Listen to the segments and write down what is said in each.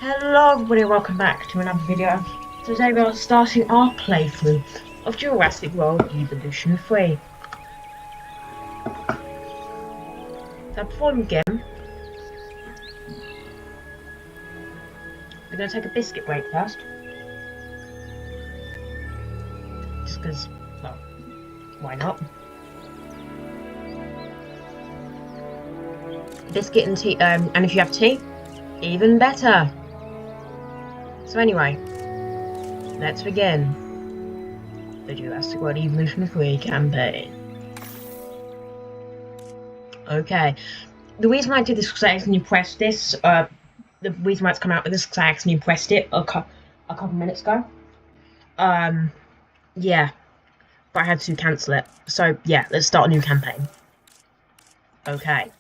Hello everybody, welcome back to another video. Today we are starting our playthrough of Jurassic World Evolution 3. So before we begin, we're going to take a biscuit break first. Just because, well, why not? Biscuit and tea, and if you have tea, even better. So anyway, let's begin the Jurassic World Evolution 3 campaign. Okay, the reason I did this was I accidentally pressed this, the reason why it's come out with this is because I accidentally pressed it a couple minutes ago. Yeah, but I had to cancel it. So yeah, let's start a new campaign. Okay.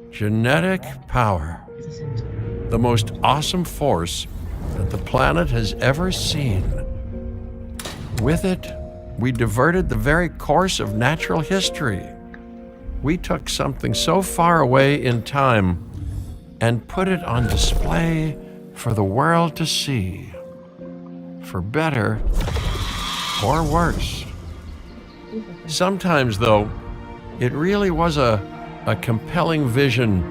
Genetic power. The most awesome force that the planet has ever seen. With it, we diverted the very course of natural history. We took something so far away in time and put it on display for the world to see. For better or worse. Sometimes, though, it really was a compelling vision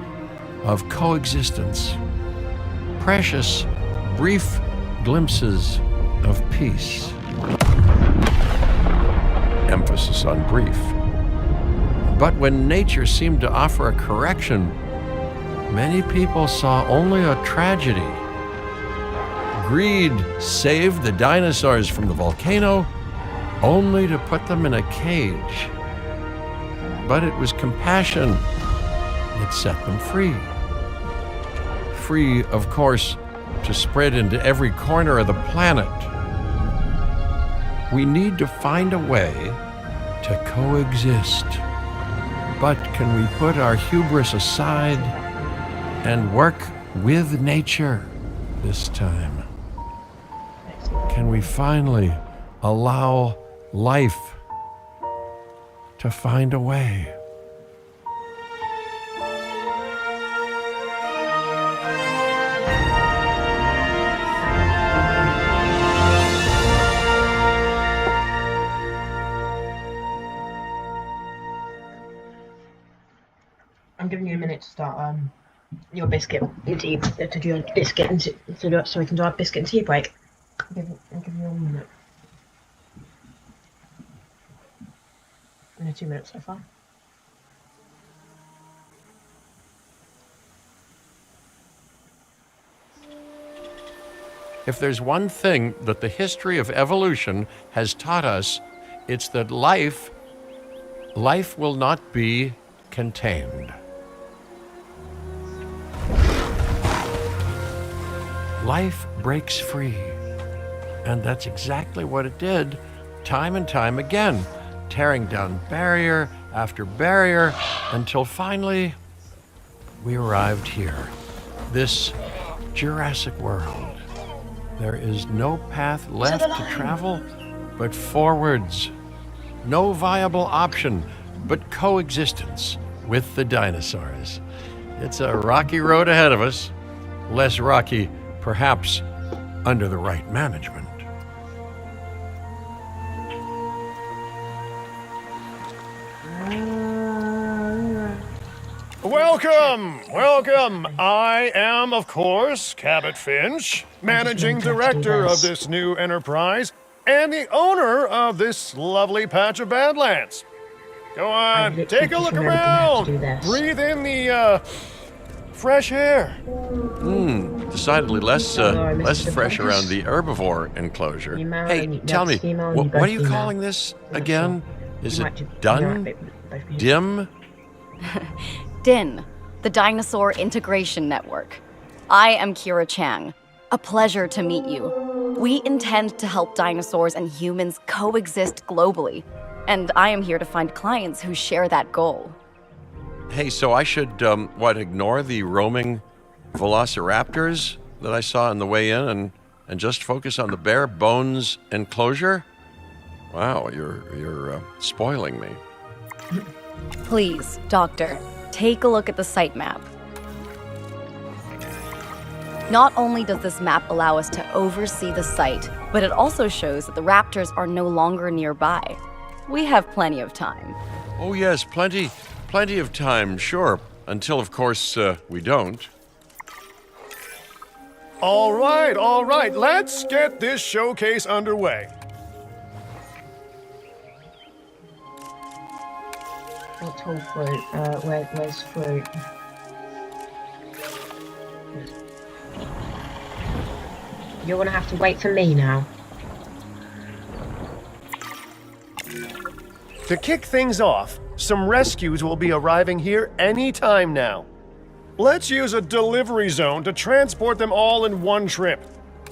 of coexistence. Precious, brief glimpses of peace. Emphasis on brief. But when nature seemed to offer a correction, many people saw only a tragedy. Greed saved the dinosaurs from the volcano, only to put them in a cage. But it was compassion that set them free. Free, of course, to spread into every corner of the planet. We need to find a way to coexist. But can we put our hubris aside and work with nature this time? Can we finally allow life to find a way? I'm giving you a minute to start your biscuit and tea to do a biscuit and so we can do our biscuit and tea break. I'll give you a minute. Only 2 minutes so far. If there's one thing that the history of evolution has taught us, it's that life will not be contained. Life breaks free, and that's exactly what it did, time and time again, tearing down barrier after barrier, until finally we arrived here, this Jurassic World. There is no path left to travel but forwards. No viable option but coexistence with the dinosaurs. It's a rocky road ahead of us, less rocky perhaps under the right management. Welcome. I am, of course, Cabot Finch, managing director of this new enterprise and the owner of this lovely patch of Badlands. Go on, take a look around. Breathe in the fresh air. Decidedly less fresh around the herbivore enclosure. Hey, tell me, what are you calling this again? Is it done? Dim? DIN, the Dinosaur Integration Network. I am Kira Chang. A pleasure to meet you. We intend to help dinosaurs and humans coexist globally, and I am here to find clients who share that goal. Hey, so I should, ignore the roaming velociraptors that I saw on the way in and just focus on the bare bones enclosure? Wow, you're spoiling me. Please, Doctor, take a look at the site map. Not only does this map allow us to oversee the site, but it also shows that the raptors are no longer nearby. We have plenty of time. Oh, yes, plenty of time, sure. Until, of course, we don't. All right, let's get this showcase underway. What's whole fruit? Where's fruit? You're gonna have to wait for me now. To kick things off, some rescues will be arriving here any time now. Let's use a delivery zone to transport them all in one trip.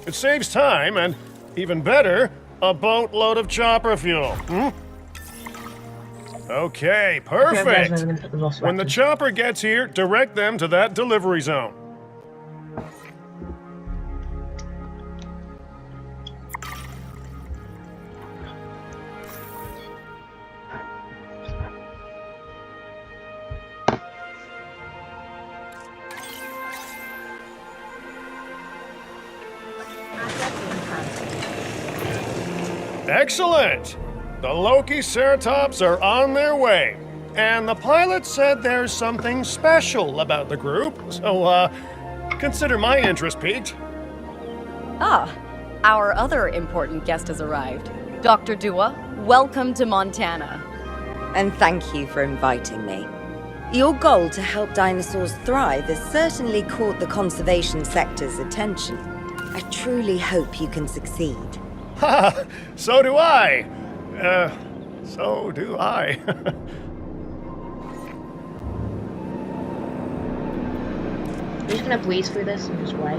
It saves time and, even better, a boatload of chopper fuel. Okay, perfect. When the chopper gets here, direct them to that delivery zone. Excellent! The Loki-Ceratops are on their way. And the pilot said there's something special about the group, so, consider my interest piqued. Ah, our other important guest has arrived. Dr. Dua, welcome to Montana. And thank you for inviting me. Your goal to help dinosaurs thrive has certainly caught the conservation sector's attention. I truly hope you can succeed. Ha! So do I! So do I. I'm just gonna breeze through this and just wait.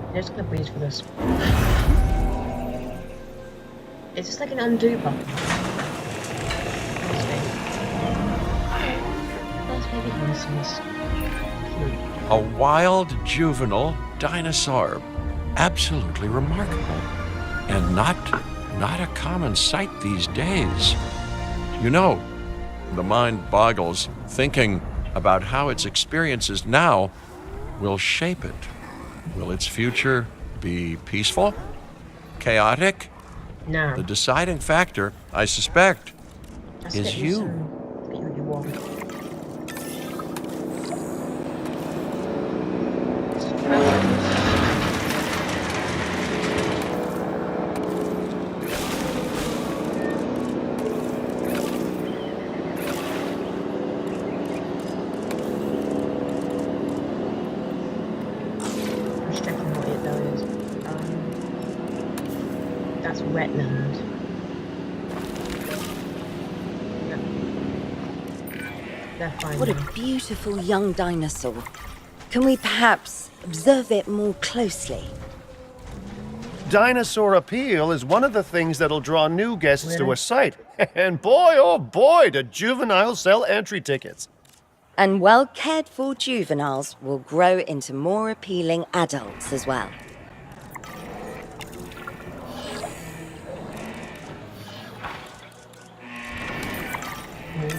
I'm just gonna breeze through this. It's just like an undo button. That's maybe dinosaurs. A wild juvenile dinosaur. Absolutely remarkable. And not a common sight these days. You know, the mind boggles thinking about how its experiences now will shape it. Will its future be peaceful? Chaotic? No. The deciding factor, I suspect, Let's is get you. Get what you want. That's wetland. They're fine. What a now. beautiful young dinosaur. Can we perhaps observe it more closely? Dinosaur appeal is one of the things that'll draw new guests to a site. And boy, oh boy, do juveniles sell entry tickets. And well-cared-for juveniles will grow into more appealing adults as well.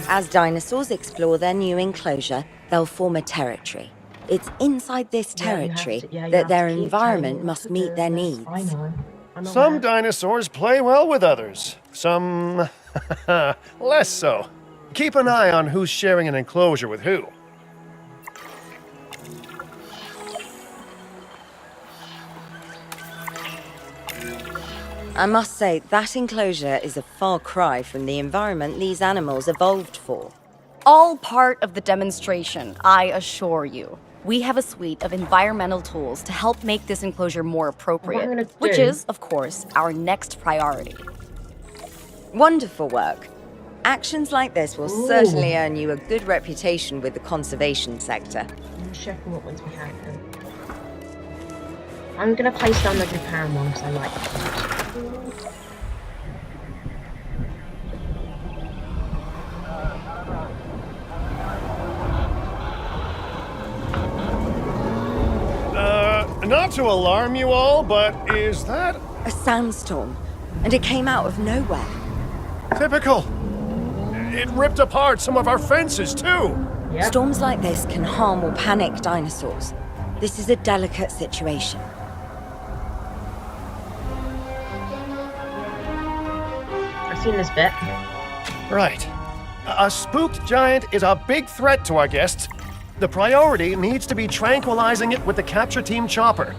As dinosaurs explore their new enclosure, they'll form a territory. It's inside this territory that their environment must meet their needs. I know. Some dinosaurs play well with others. Some less so. Keep an eye on who's sharing an enclosure with who. I must say, that enclosure is a far cry from the environment these animals evolved for. All part of the demonstration, I assure you. We have a suite of environmental tools to help make this enclosure more appropriate, which is, of course, our next priority. Wonderful work. Actions like this will certainly earn you a good reputation with the conservation sector. I'm checking what ones we have then. I'm gonna place down the Japan one because I like it. Not to alarm you all, but is that A sandstorm, and it came out of nowhere. typical? It ripped apart some of our fences, too. Yep. Storms like this can harm or panic dinosaurs. This is a delicate situation. I've seen this bit. Right. A spooked giant is a big threat to our guests. The priority needs to be tranquilizing it with the capture team chopper.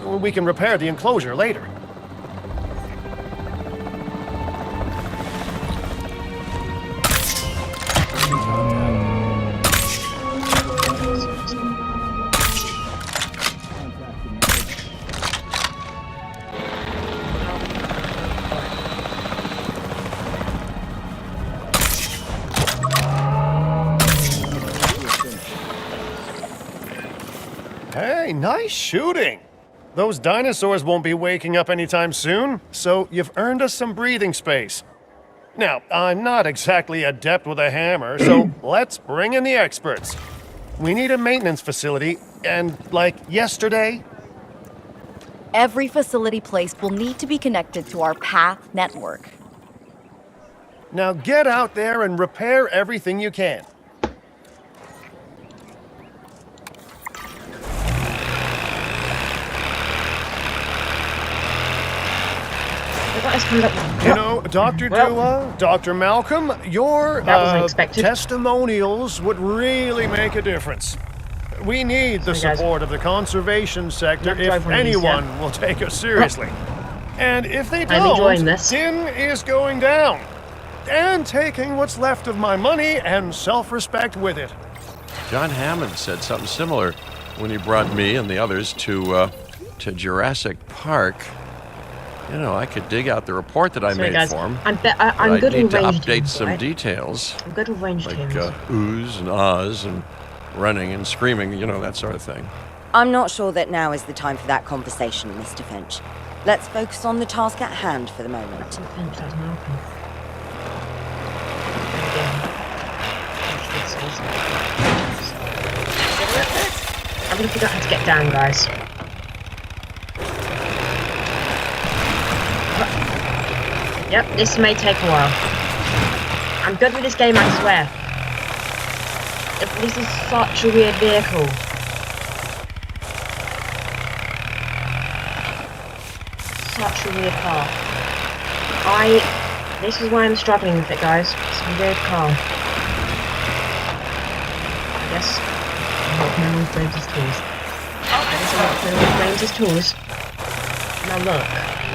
We can repair the enclosure later. Hey, nice shooting. Those dinosaurs won't be waking up anytime soon, so you've earned us some breathing space. Now, I'm not exactly adept with a hammer, so let's bring in the experts. We need a maintenance facility, and like yesterday. Every facility placed will need to be connected to our path network. Now get out there and repair everything you can. What is coming up? You know, Dr. Dua, Dr. Malcolm, your That was unexpected. testimonials would really make a difference. We need the Sorry, guys. support of the conservation sector Not drive if one of these, anyone yeah. will take us seriously. And if they I'm enjoying don't, this. Din is going down. And taking what's left of my money and self-respect with it. John Hammond said something similar when he brought me and the others to Jurassic Park. You know, I could dig out the report that I Sorry, made guys. for him. I'm but good I need with to ranged update teams, some right? details, I'm good with ranged like teams. oohs and ahs and running and screaming, you know, that sort of thing. I'm not sure that now is the time for that conversation, Mr. Finch. Let's focus on the task at hand for the moment. That's not Finch, that's Malcolm. I'm gonna figure out how to get down, guys. Yep, this may take a while. I'm good with this game, I swear. This is such a weird vehicle. Such a weird car. This is why I'm struggling with it, guys. It's a weird car. I guess I'm not playing with James's tools. I guess I'm not playing with James's tools. Now look,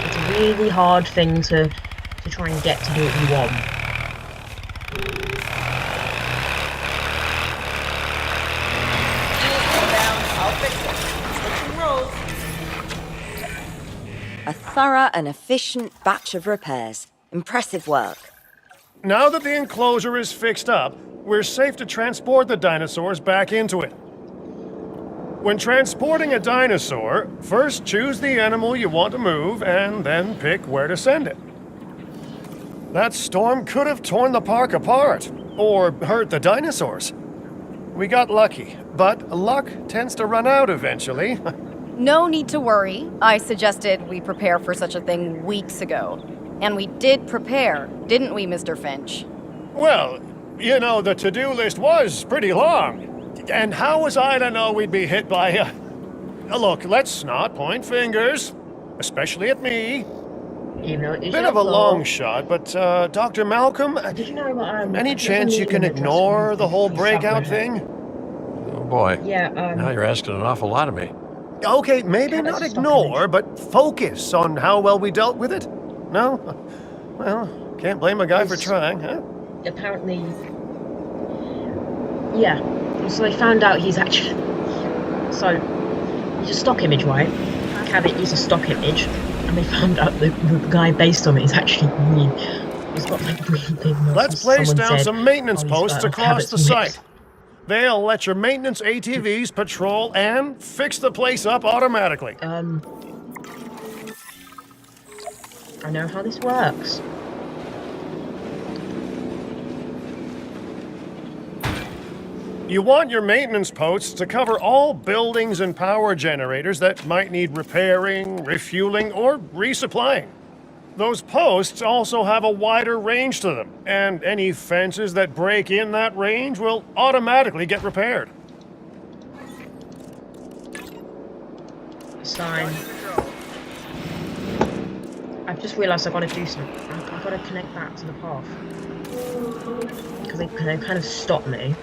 it's a really hard thing to try and get to do what you want. A thorough and efficient batch of repairs. Impressive work. Now that the enclosure is fixed up, we're safe to transport the dinosaurs back into it. When transporting a dinosaur, first choose the animal you want to move and then pick where to send it. That storm could have torn the park apart or hurt the dinosaurs. We got lucky, but luck tends to run out eventually. No need to worry. I suggested we prepare for such a thing weeks ago. And we did prepare, didn't we, Mr. Finch? Well, you know, the to-do list was pretty long. And how was I to know we'd be hit by a... Look, let's not point fingers, especially at me. You know, it's Bit of a long shot, but Dr. Malcolm, Did you know any chance you can ignore the whole breakout thing? Oh boy. Yeah, Now you're asking an awful lot of me. Okay, maybe Yeah, not that's ignore, but focus on how well we dealt with it. No? Well, can't blame a guy for trying, huh? apparently, yeah. So they found out he's actually, so he's a stock image, right? Cabot is a stock image, and they found out the guy based on it is actually really, he's got like really big muscles. Let's place Someone down said, some maintenance he's posts got across Cabot's the mix. site. They'll let your maintenance ATVs patrol and fix the place up automatically. I know how this works. You want your maintenance posts to cover all buildings and power generators that might need repairing, refueling, or resupplying. Those posts also have a wider range to them, and any fences that break in that range will automatically get repaired. Sign. I've just realised I've got to do something. I've got to connect that to the path. Because they kind of stopped me.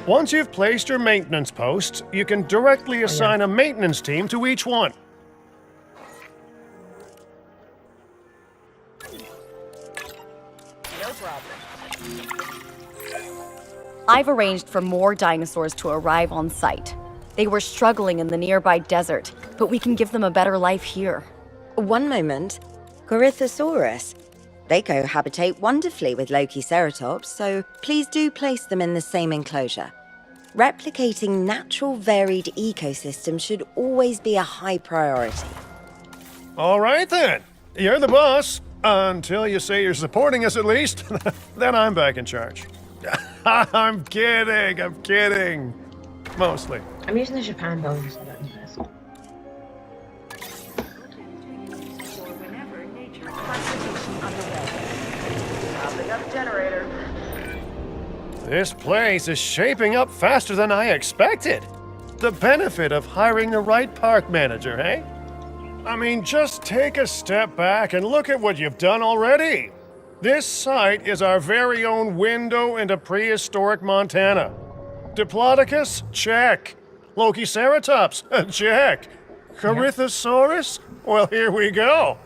Once you've placed your maintenance posts, you can directly assign a maintenance team to each one. I've arranged for more dinosaurs to arrive on site. They were struggling in the nearby desert, but we can give them a better life here. One moment. Corythosaurus. They cohabitate wonderfully with Lokiceratops, so please do place them in the same enclosure. Replicating natural varied ecosystems should always be a high priority. All right then. You're the boss. Until you say you're supporting us at least. Then I'm back in charge. I'm kidding. Mostly. I'm using the Japan building so that first. This place is shaping up faster than I expected. The benefit of hiring the right park manager, eh? I mean, just take a step back and look at what you've done already. This site is our very own window into prehistoric Montana. Diplodocus? Check. Lokiceratops? Check. Corythosaurus? Well, here we go.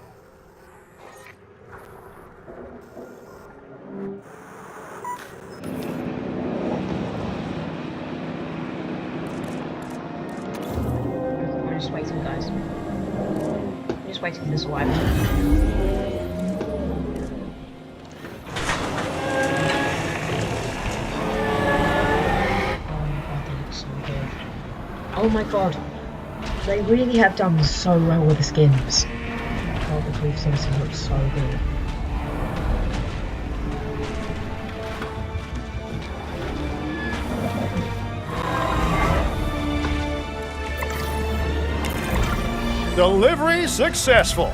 I'm just waiting, guys. I'm just waiting for this wipe. Oh my god, they really have done so well with the skins. Oh, the brief services look so good. Delivery successful.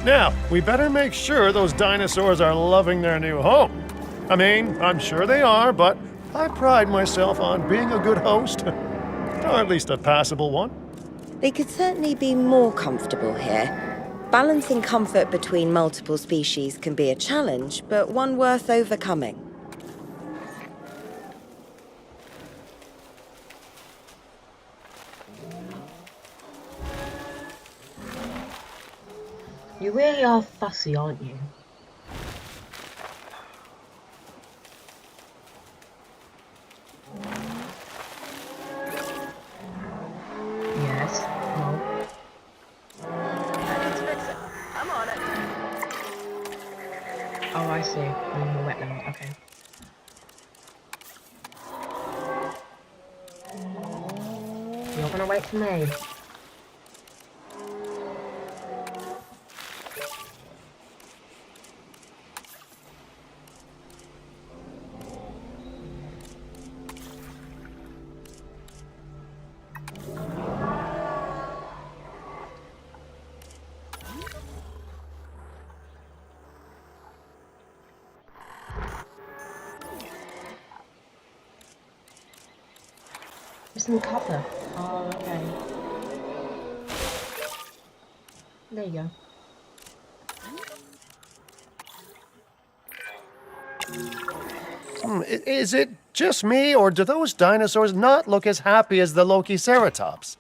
Now, we better make sure those dinosaurs are loving their new home. I mean, I'm sure they are, but I pride myself on being a good host. Or at least a passable one. They could certainly be more comfortable here. Balancing comfort between multiple species can be a challenge, but one worth overcoming. You really are fussy, aren't you? Yes. No. I'm on it. Oh, I see. I'm in the wetland. Okay. You're gonna wait for me. It's in the copper. Oh, okay. There you go. Is it just me, or do those dinosaurs not look as happy as the Lokiceratops?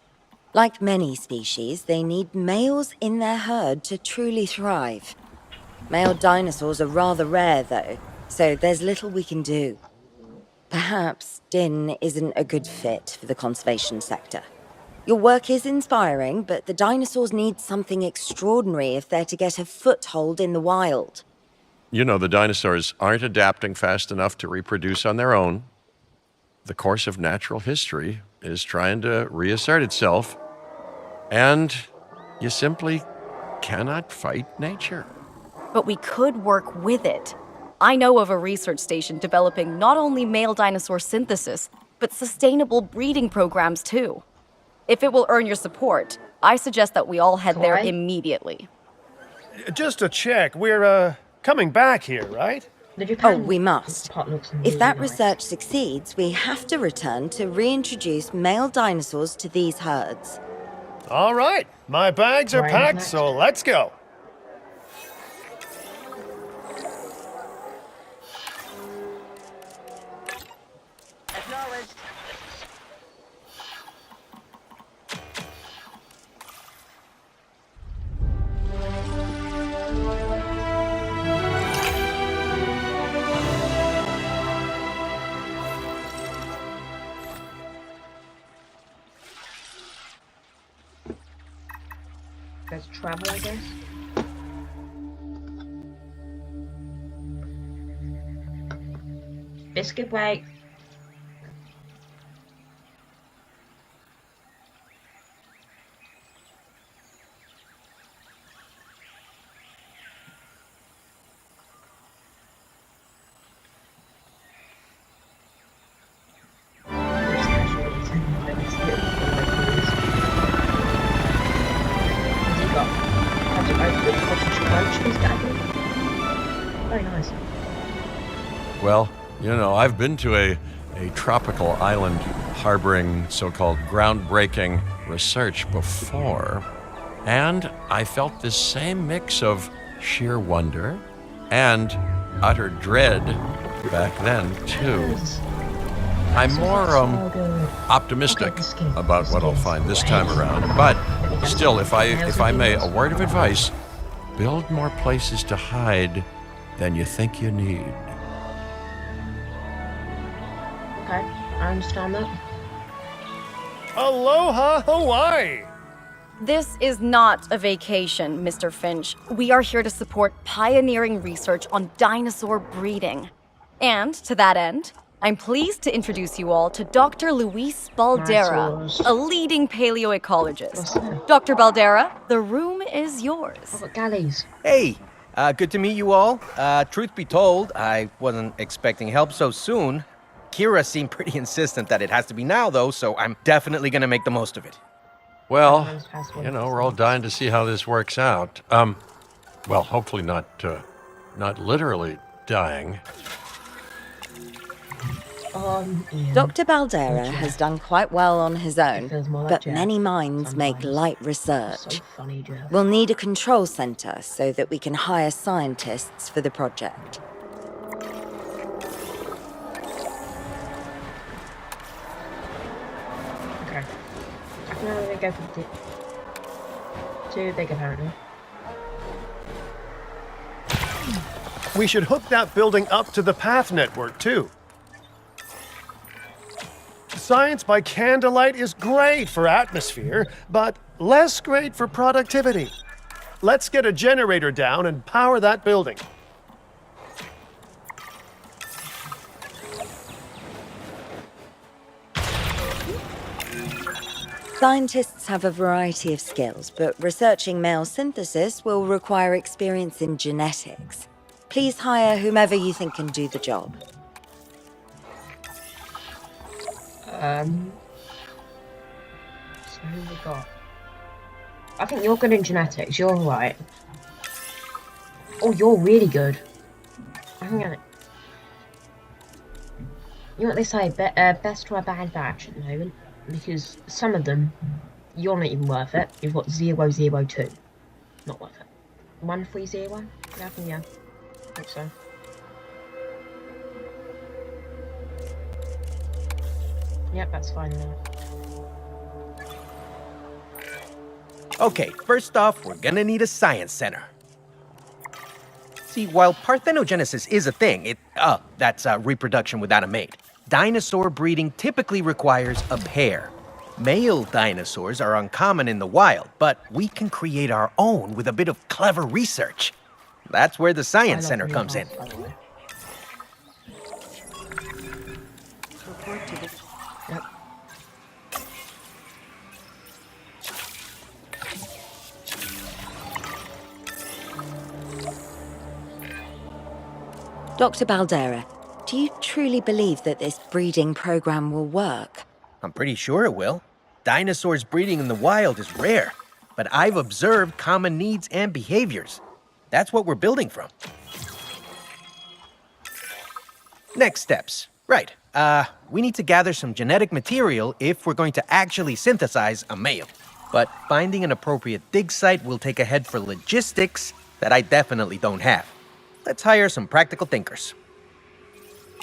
Like many species, they need males in their herd to truly thrive. Male dinosaurs are rather rare, though, so there's little we can do. Perhaps Din isn't a good fit for the conservation sector. Your work is inspiring, but the dinosaurs need something extraordinary if they're to get a foothold in the wild. You know, the dinosaurs aren't adapting fast enough to reproduce on their own. The course of natural history is trying to reassert itself, and you simply cannot fight nature. But we could work with it. I know of a research station developing not only male dinosaur synthesis, but sustainable breeding programs too. If it will earn your support, I suggest that we all head there Why? immediately. Just to check, we're, coming back here, right? The Japan We must. pot looks If really that nice. research succeeds, we have to return to reintroduce male dinosaurs to these herds. All right, my bags are Right, packed, next. so let's go. Let's travel, I guess. Biscuit break. Very nice. Well, you know, I've been to a tropical island harboring so-called groundbreaking research before, and I felt this same mix of sheer wonder and utter dread back then, too. I'm more optimistic about what I'll find this time around, but still, if I may, a word of advice: build more places to hide than you think you need. Okay, I understand that. Aloha, Hawaii! This is not a vacation, Mr. Finch. We are here to support pioneering research on dinosaur breeding. And to that end, I'm pleased to introduce you all to Dr. Luis Baldera, Dinosaurs. a leading What's paleoecologist. that? Dr. Baldera, the room is yours. I've got galleys. Hey, good to meet you all. Truth be told, I wasn't expecting help so soon. Kira seemed pretty insistent that it has to be now, though, so I'm definitely gonna make the most of it. Well, you know, we're all dying to see how this works out. Well, hopefully not literally dying. Yeah. Dr. Baldera has done quite well on his own, feels more like but Jeff many minds make sometimes. light So research. funny, Jeff. We'll need a control center so that we can hire scientists for the project. Okay. I can only go for the too big, apparently. We should hook that building up to the path network, too. Science by candlelight is great for atmosphere, but less great for productivity. Let's get a generator down and power that building. Scientists have a variety of skills, but researching male synthesis will require experience in genetics. Please hire whomever you think can do the job. So who we got? I think you're good in genetics. You're right. Oh, you're really good. I think you know what they say? Best to a bad batch at the moment, because some of them you're not even worth it. You've got 002. Not worth it. 130. Yeah, I think yeah. I think so. Yep, that's fine now. Okay, first off, we're gonna need a science center. See, while parthenogenesis is a thing, that's reproduction without a mate. Dinosaur breeding typically requires a pair. Male dinosaurs are uncommon in the wild, but we can create our own with a bit of clever research. That's where the science center comes in. By the way. Yep. Dr. Baldera, do you truly believe that this breeding program will work? I'm pretty sure it will. Dinosaurs breeding in the wild is rare, but I've observed common needs and behaviors. That's what we're building from. Next steps. Right. We need to gather some genetic material if we're going to actually synthesize a male. But finding an appropriate dig site will take a head for logistics that I definitely don't have. Let's hire some practical thinkers.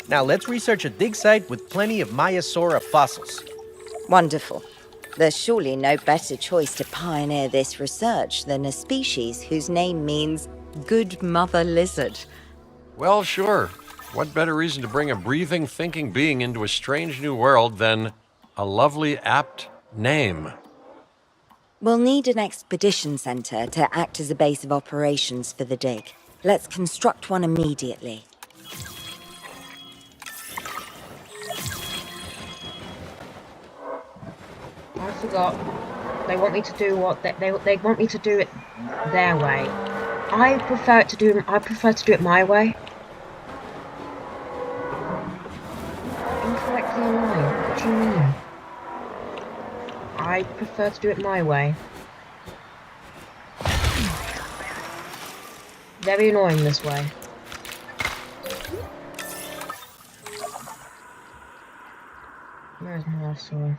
Now let's research a dig site with plenty of Maiasaura fossils. Wonderful. There's surely no better choice to pioneer this research than a species whose name means good mother lizard. Well, sure. What better reason to bring a breathing, thinking being into a strange new world than a lovely, apt name? We'll need an expedition center to act as a base of operations for the dig. Let's construct one immediately. I forgot. They want me to do what they want me to do it their way. I prefer to do it my way. Incorrectly aligned. What do you mean? I prefer to do it my way. Very annoying this way. Where's my sword?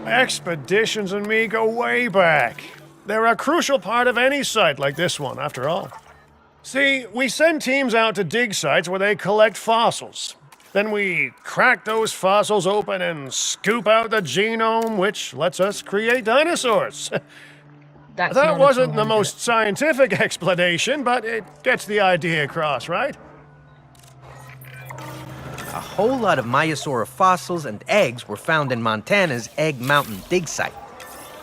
Expeditions and me go way back. They're a crucial part of any site like this one, after all. See, we send teams out to dig sites where they collect fossils. Then we crack those fossils open and scoop out the genome, which lets us create dinosaurs. That wasn't the most scientific explanation, but it gets the idea across, right? A whole lot of Maiasaura fossils and eggs were found in Montana's Egg Mountain dig site.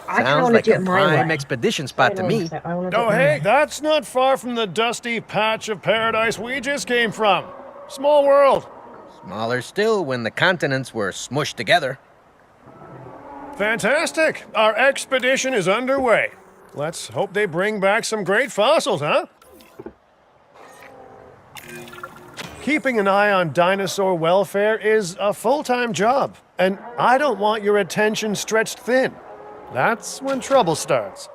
Sounds like a prime expedition spot to me. Oh, hey, that's not far from the dusty patch of paradise we just came from. Small world. Smaller still when the continents were smushed together. Fantastic. Our expedition is underway. Let's hope they bring back some great fossils, huh? Keeping an eye on dinosaur welfare is a full-time job, and I don't want your attention stretched thin. That's when trouble starts.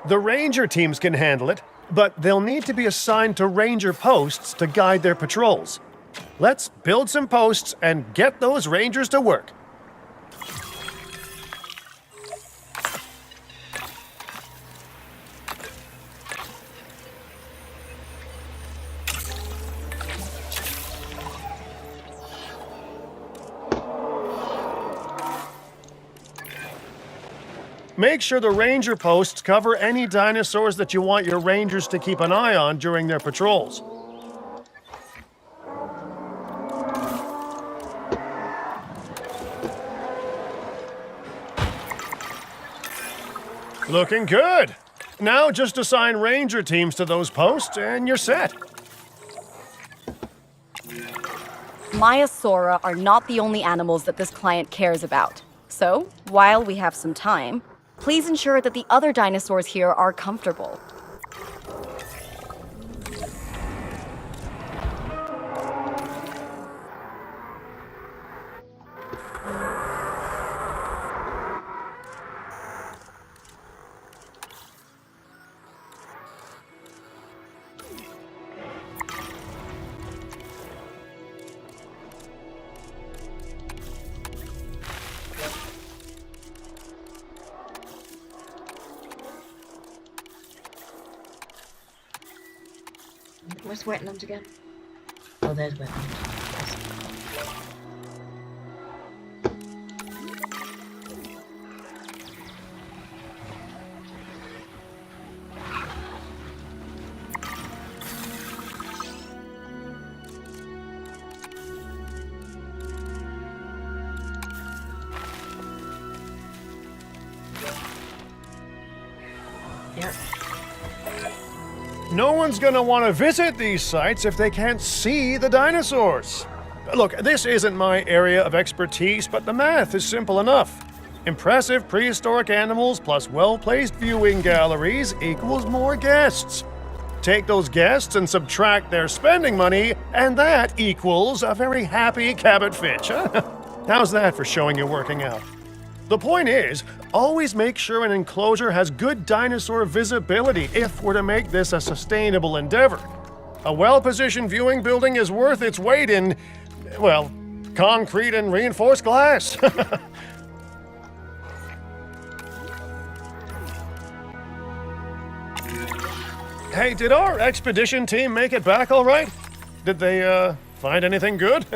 The ranger teams can handle it, but they'll need to be assigned to ranger posts to guide their patrols. Let's build some posts and get those rangers to work. Make sure the ranger posts cover any dinosaurs that you want your rangers to keep an eye on during their patrols. Looking good. Now just assign ranger teams to those posts and you're set. Maiasaura are not the only animals that this client cares about. So, while we have some time, please ensure that the other dinosaurs here are comfortable. Where's wetlands again? Oh, there's wetlands. Yep. No one's gonna want to visit these sites if they can't see the dinosaurs. Look, this isn't my area of expertise, but the math is simple enough. Impressive prehistoric animals plus well-placed viewing galleries equals more guests. Take those guests and subtract their spending money, and that equals a very happy Cabot Finch. Huh? How's that for showing you're working out? The point is, always make sure an enclosure has good dinosaur visibility if we're to make this a sustainable endeavor. A well-positioned viewing building is worth its weight in, well, concrete and reinforced glass. Hey, did our expedition team make it back all right? Did they, find anything good?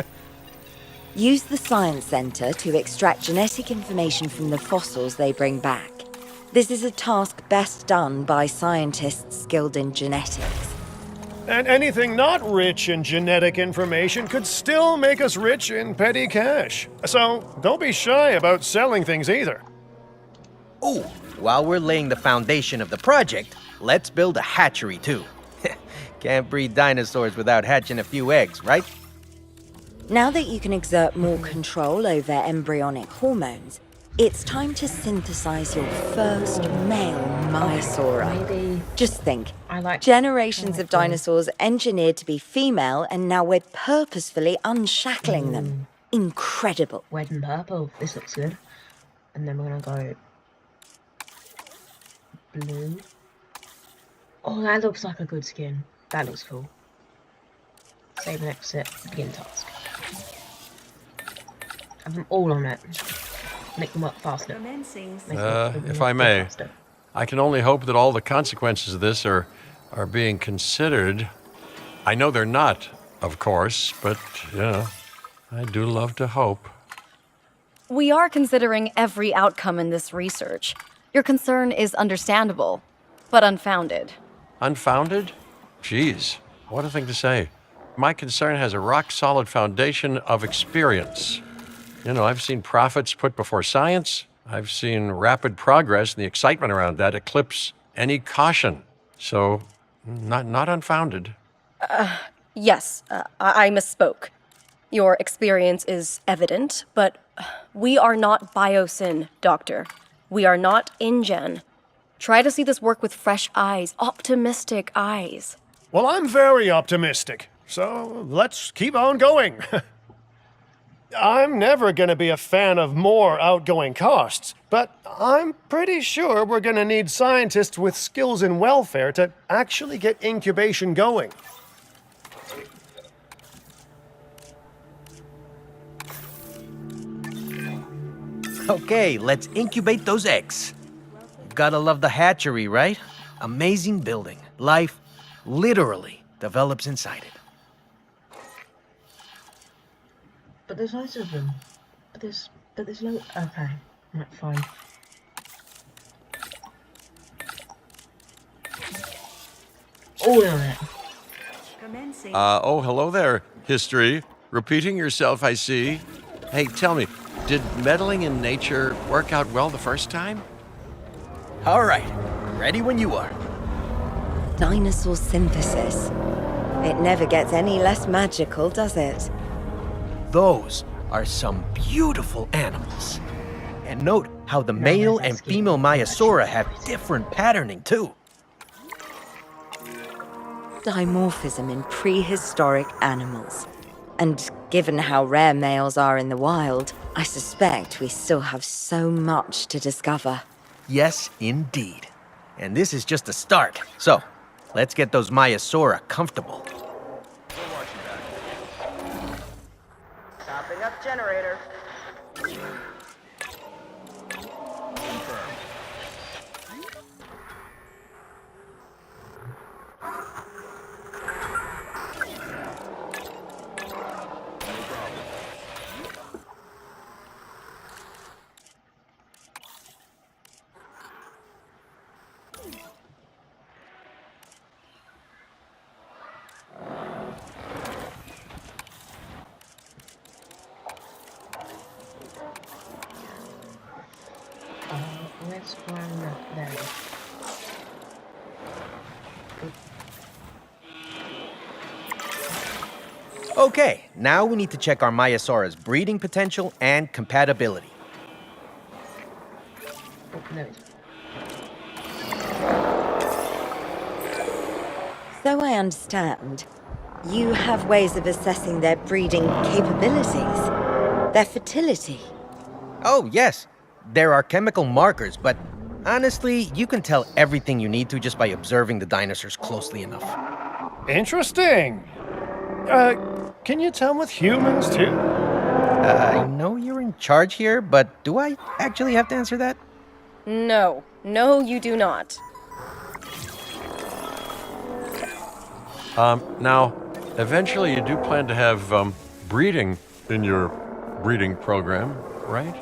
Use the Science Center to extract genetic information from the fossils they bring back. This is a task best done by scientists skilled in genetics. And anything not rich in genetic information could still make us rich in petty cash. So don't be shy about selling things either. Ooh, while we're laying the foundation of the project, let's build a hatchery too. Can't breed dinosaurs without hatching a few eggs, right? Now that you can exert more control over embryonic hormones, it's time to synthesize your first male Maisaura. Maybe Just think, I like generations of dinosaurs engineered to be female, and now we're purposefully unshackling them. Incredible. red and purple. This looks good. And then we're gonna go blue. Oh, that looks like a good skin. That looks cool. Save and exit. Begin task. Have them all on it. Make them work faster. If I may, I can only hope that all the consequences of this are being considered. I know they're not, of course, but, I do love to hope. We are considering every outcome in this research. Your concern is understandable, but unfounded. Unfounded? Geez, what a thing to say. My concern has a rock-solid foundation of experience. I've seen profits put before science. I've seen rapid progress, and the excitement around that eclipse any caution. So, not unfounded. Yes, I misspoke. Your experience is evident, but we are not Biosyn, Doctor. We are not InGen. Try to see this work with fresh eyes, optimistic eyes. Well, I'm very optimistic, so let's keep on going. I'm never going to be a fan of more outgoing costs, but I'm pretty sure we're going to need scientists with skills in welfare to actually get incubation going. Okay, let's incubate those eggs. You've gotta love the hatchery, right? Amazing building. Life literally develops inside it. But there's loads of them. But there's no. Okay, right, fine. All on it. Oh, hello there, history. Repeating yourself, I see. Hey, tell me, did meddling in nature work out well the first time? All right, ready when you are. Dinosaur synthesis. It never gets any less magical, does it? Those are some beautiful animals. And note how the male and female Maisaura have different patterning too. Dimorphism in prehistoric animals. And given how rare males are in the wild, I suspect we still have so much to discover. Yes, indeed. And this is just a start. So, let's get those Maisaura comfortable. Topping up generator. Let's run that there. Okay, now we need to check our Maisaura's breeding potential and compatibility. Oh, no. So I understand, you have ways of assessing their breeding capabilities, their fertility. Oh, yes. There are chemical markers, but honestly, you can tell everything you need to just by observing the dinosaurs closely enough. Interesting. Can you tell with humans too? I know you're in charge here, but do I actually have to answer that? No. No, you do not. Now, eventually you do plan to have breeding in your breeding program, right?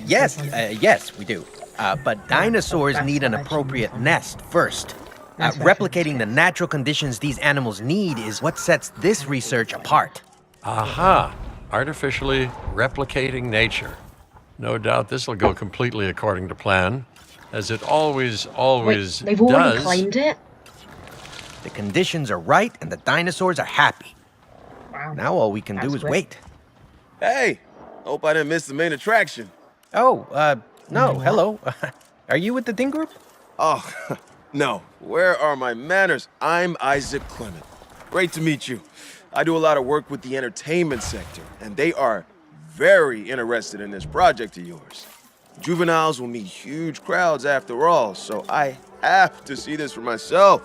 Yes, we do. But dinosaurs need an appropriate nest first. Replicating the natural conditions these animals need is what sets this research apart. Aha! Artificially replicating nature. No doubt this will go completely according to plan, as it always Wait, they've already does. claimed it? The conditions are right and the dinosaurs are happy. Wow. Now all we can do That's is quick. wait. Hey, hope I didn't miss the main attraction. Oh, no, hello. Are you with the Ding Group? Oh, no. Where are my manners? I'm Isaac Clement. Great to meet you. I do a lot of work with the entertainment sector, and they are very interested in this project of yours. Juveniles will meet huge crowds after all, so I have to see this for myself.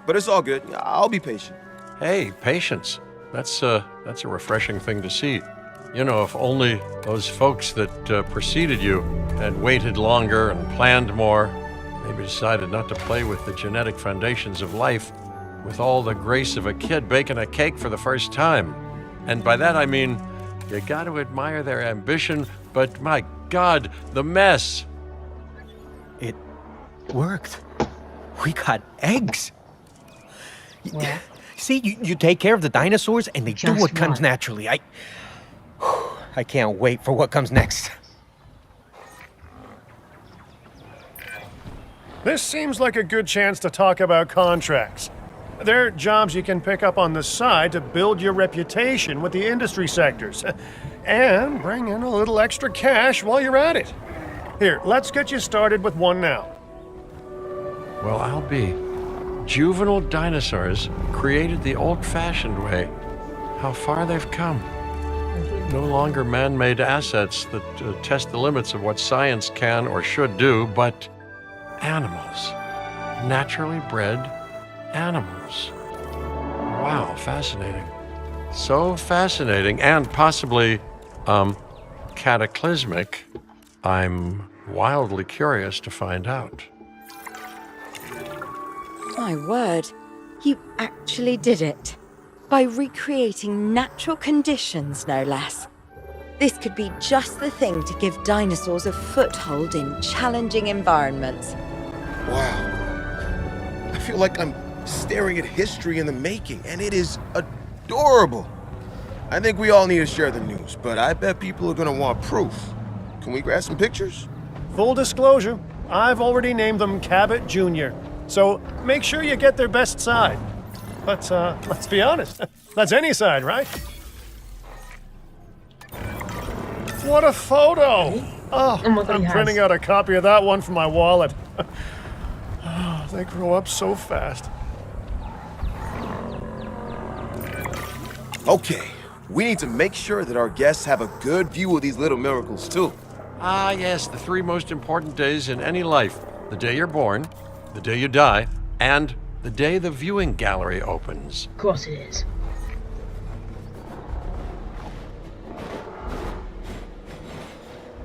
But it's all good. I'll be patient. Hey, patience. That's a refreshing thing to see. You know, if only those folks that preceded you had waited longer and planned more, maybe decided not to play with the genetic foundations of life with all the grace of a kid baking a cake for the first time. And by that I mean, you got to admire their ambition, but my God, the mess. It worked. We got eggs. Well, See, you take care of the dinosaurs and they do Just what comes one. naturally. I can't wait for what comes next. This seems like a good chance to talk about contracts. They're jobs you can pick up on the side to build your reputation with the industry sectors. And bring in a little extra cash while you're at it. Here, let's get you started with one now. Well, I'll be. Juvenile dinosaurs created the old-fashioned way. How far they've come. No longer man-made assets that test the limits of what science can or should do, but animals. Naturally bred animals. Wow, fascinating. So fascinating and possibly, cataclysmic. I'm wildly curious to find out. My word, you actually did it. By recreating natural conditions, no less. This could be just the thing to give dinosaurs a foothold in challenging environments. Wow. I feel like I'm staring at history in the making, and it is adorable. I think we all need to share the news, but I bet people are gonna want proof. Can we grab some pictures? Full disclosure, I've already named them Cabot Jr., so make sure you get their best side. But let's be honest, that's any side, right? What a photo! Oh, Oh my God, I'm he has. printing out a copy of that one for my wallet. Oh, they grow up so fast. Okay, we need to make sure that our guests have a good view of these little miracles, too. Ah, yes, the three most important days in any life. The day you're born, the day you die, and the day the viewing gallery opens. of course it is.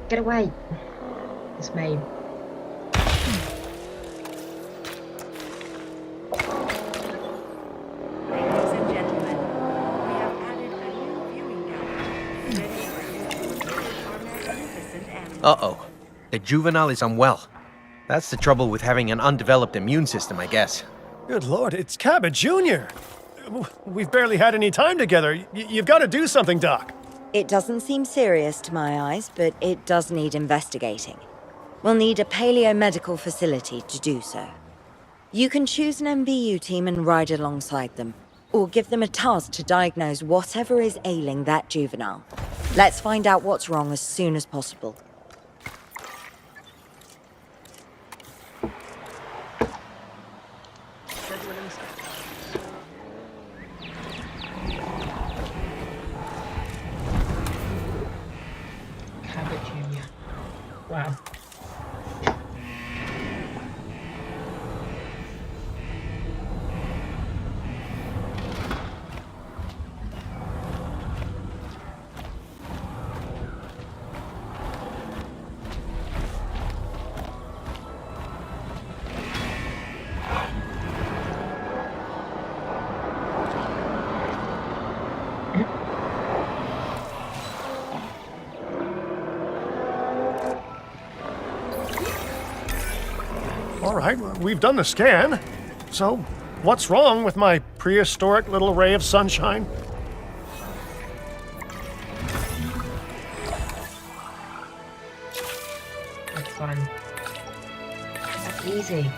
Get away. It's me. Ladies and gentlemen, we have added a new viewing gallery ready for you to visit our magnificent animals. Uh-oh. The juvenile is unwell. That's the trouble with having an undeveloped immune system, I guess. Good Lord, it's Cabot Jr. We've barely had any time together. You've got to do something, Doc. It doesn't seem serious to my eyes, but it does need investigating. We'll need a paleomedical facility to do so. You can choose an MVU team and ride alongside them, or give them a task to diagnose whatever is ailing that juvenile. Let's find out what's wrong as soon as possible. Cabot Jr. Wow. All right, well, we've done the scan. So, what's wrong with my prehistoric little ray of sunshine? That's fine. That's easy.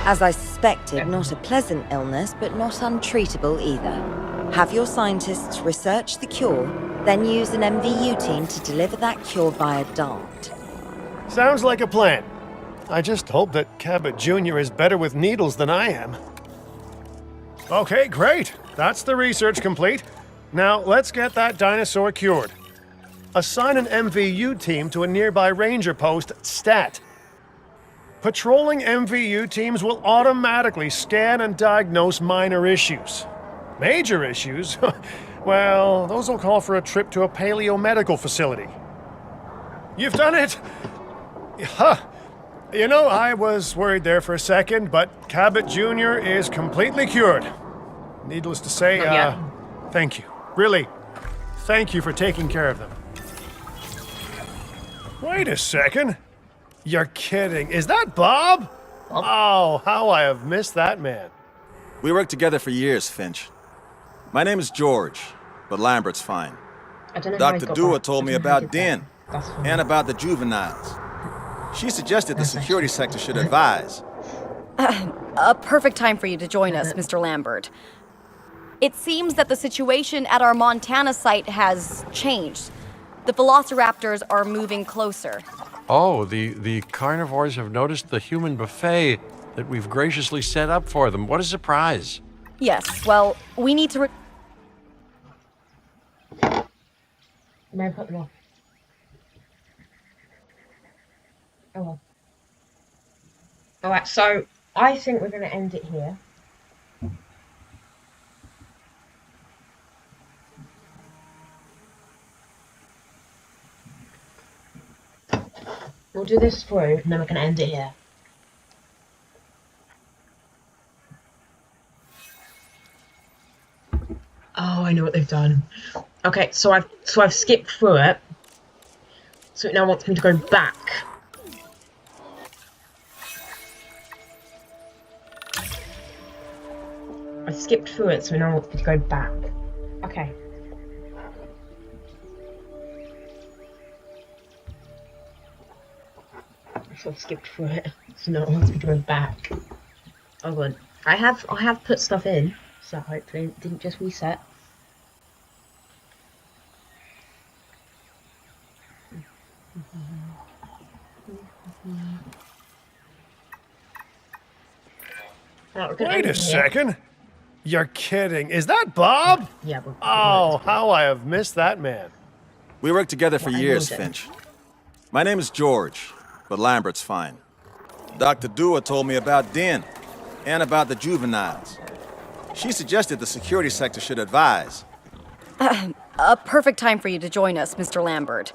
As I suspected, not a pleasant illness, but not untreatable either. Have your scientists research the cure, then use an MVU team to deliver that cure via DART. Sounds like a plan. I just hope that Cabot Jr. is better with needles than I am. Okay, great. That's the research complete. Now, let's get that dinosaur cured. Assign an MVU team to a nearby ranger post, STAT. Patrolling MVU teams will automatically scan and diagnose minor issues. Major issues? Well, those will call for a trip to a paleomedical facility. You've done it! Huh. You know, I was worried there for a second, but Cabot Jr. is completely cured. Needless to say, thank you. Really, thank you for taking care of them. Wait a second. You're kidding. Is that Bob? Oh, how I have missed that man. We worked together for years, Finch. My name is George, but Lambert's fine. I don't know how he's Dr. got Dua back. told me I don't know how he about did Den that. That's fine. and about the juveniles. She suggested the security sector should advise. A perfect time for you to join us, Mr. Lambert. It seems that the situation at our Montana site has changed. The velociraptors are moving closer. Oh, the carnivores have noticed the human buffet that we've graciously set up for them. What a surprise. Yes, well, we need to... May I put them off? Oh well. Alright, so I think we're going to end it here. We'll do this through and then we're going to end it here. Oh, I know what they've done. Okay, so I've skipped through it. So it now wants me to go back. I skipped through it, so it now wants me to go back. Okay. So I've skipped through it, so now it wants me to go back. Oh good. I have put stuff in, so hopefully it didn't just reset. Wait a second. You're kidding. Is that Bob? Yeah, Oh, how I have missed that man. We worked together for Yeah, I years, know that. Finch. My name is George, but Lambert's fine. Dr. Dua told me about Den and about the juveniles. She suggested the security sector should advise. A perfect time for you to join us, Mr. Lambert.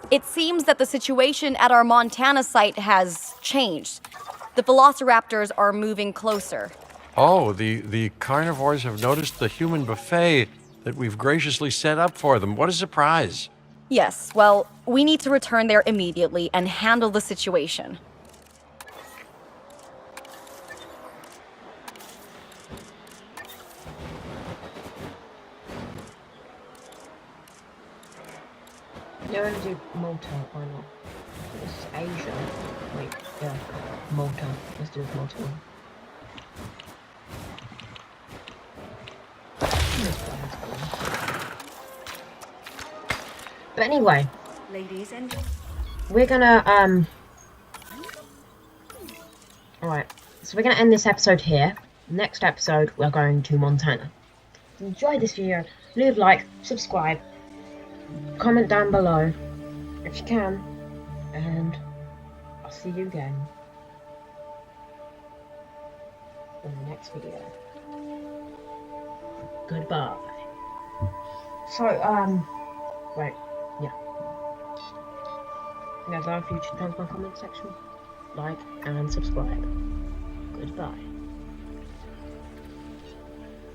It seems that the situation at our Montana site has changed. The velociraptors are moving closer. Oh, the carnivores have noticed the human buffet that we've graciously set up for them. What a surprise. Yes, well, we need to return there immediately and handle the situation. They're going to do Malta, why not? This is Asia. Wait, yeah, Malta. Let's do this Malta one. But anyway, Ladies and we're gonna alright, so we're gonna end this episode here. Next episode we're going to Montana. Enjoy this video, leave a like, subscribe, comment down below, if you can, and I'll see you again in the next video. Goodbye. So, wait, yeah. Guys, I have future plans in my comment section. Like and subscribe. Goodbye.